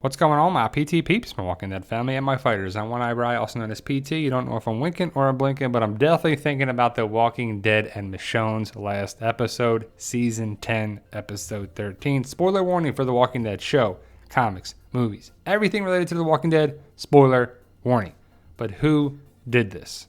What's going on, my PT peeps, my Walking Dead family, and my fighters? I'm One Eyebrow, also known as PT. You don't know if I'm winking or I'm blinking, but I'm definitely thinking about The Walking Dead and Michonne's last episode, Season 10, Episode 13. Spoiler warning for The Walking Dead show, comics, movies, everything related to The Walking Dead, spoiler warning. But who did this?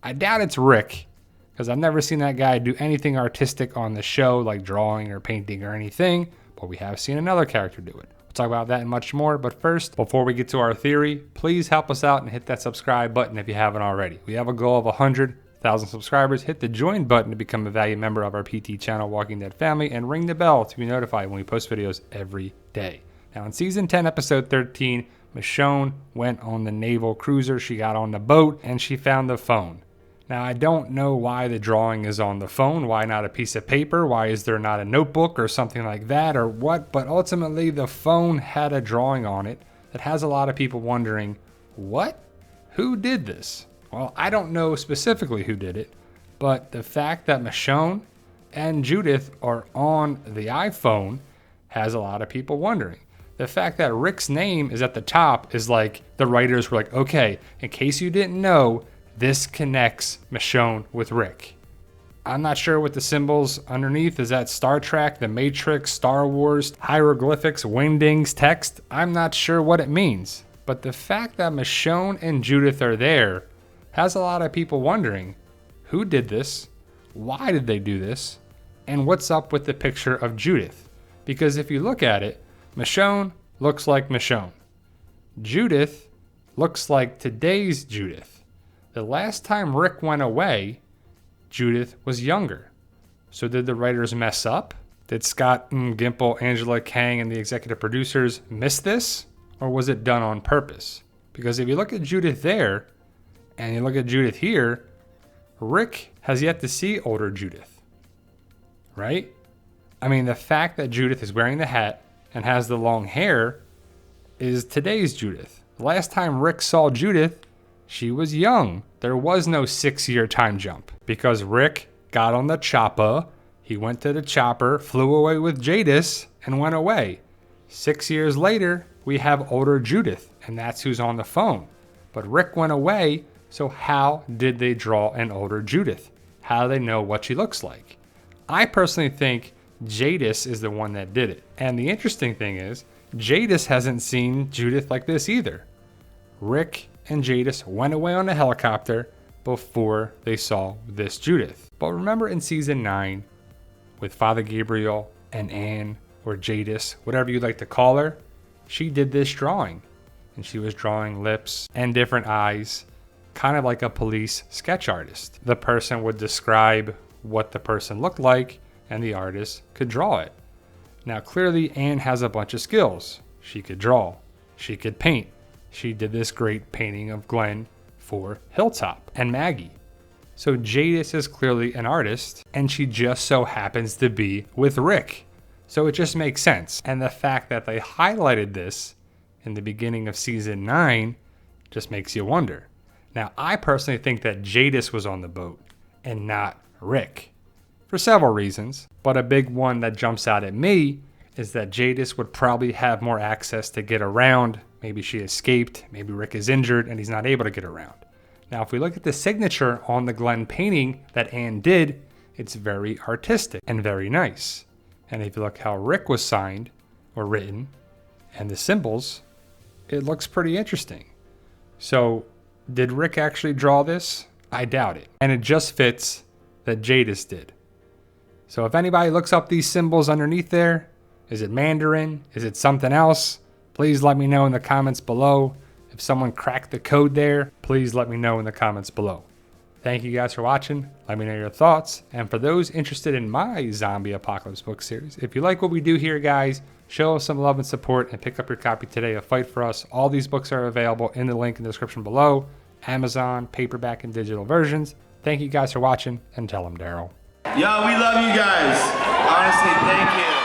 I doubt it's Rick, because I've never seen that guy do anything artistic on the show, like drawing or painting or anything, but we have seen another character do it. Talk about that and much more, but first, before we get to our theory, please help us out and hit that subscribe button if you haven't already. We have a goal of 100,000 subscribers. Hit the join button to become a valued member of our PT channel, Walking Dead family, and ring the bell to be notified when we post videos every day. Now, in Season 10, Episode 13, Michonne went on the naval cruiser. She got on the boat, and she found the phone. Now, I don't know why the drawing is on the phone. Why not a piece of paper? Why is there not a notebook or something like that or what? But ultimately, the phone had a drawing on it that has a lot of people wondering, what? Who did this? Well, I don't know specifically who did it, but the fact that Michonne and Judith are on the iPhone has a lot of people wondering. The fact that Rick's name is at the top is like the writers were like, okay, in case you didn't know, this connects Michonne with Rick. I'm not sure what the symbols underneath. Is that Star Trek, The Matrix, Star Wars, hieroglyphics, wingdings, text? I'm not sure what it means. But the fact that Michonne and Judith are there has a lot of people wondering, who did this? Why did they do this? And what's up with the picture of Judith? Because if you look at it, Michonne looks like Michonne. Judith looks like today's Judith. The last time Rick went away, Judith was younger. So did the writers mess up? Did Scott, Gimple, Angela, Kang, and the executive producers miss this? Or was it done on purpose? Because if you look at Judith there, and you look at Judith here, Rick has yet to see older Judith. Right? I mean, the fact that Judith is wearing the hat and has the long hair is today's Judith. The last time Rick saw Judith, she was young. There was no 6-year time jump because Rick got on the chopper. He went to the chopper, flew away with Jadis, and went away. 6 years later, we have older Judith, and that's who's on the phone. But Rick went away, so how did they draw an older Judith? How do they know what she looks like? I personally think Jadis is the one that did it. And the interesting thing is, Jadis hasn't seen Judith like this either. Rick and Jadis went away on a helicopter before they saw this Judith. But remember in Season 9, with Father Gabriel and Anne, or Jadis, whatever you'd like to call her, she did this drawing. And she was drawing lips and different eyes, kind of like a police sketch artist. The person would describe what the person looked like, and the artist could draw it. Now clearly Anne has a bunch of skills. She could draw, she could paint. She did this great painting of Glenn for Hilltop and Maggie. So Jadis is clearly an artist, and she just so happens to be with Rick. So it just makes sense. And the fact that they highlighted this in the beginning of Season 9 just makes you wonder. Now, I personally think that Jadis was on the boat and not Rick for several reasons. But a big one that jumps out at me is that Jadis would probably have more access to get around. Maybe she escaped, maybe Rick is injured and he's not able to get around. Now, if we look at the signature on the Glenn painting that Anne did, it's very artistic and very nice. And if you look how Rick was signed or written and the symbols, it looks pretty interesting. So did Rick actually draw this? I doubt it. And it just fits that Jadis did. So if anybody looks up these symbols underneath there, is it Mandarin? Is it something else? Please let me know in the comments below. If someone cracked the code there, please let me know in the comments below. Thank you guys for watching. Let me know your thoughts. And for those interested in my zombie apocalypse book series, if you like what we do here, guys, show us some love and support and pick up your copy today of Fight For Us. All these books are available in the link in the description below. Amazon, paperback, and digital versions. Thank you guys for watching, and tell them Daryl. Yo, we love you guys. Honestly, thank you.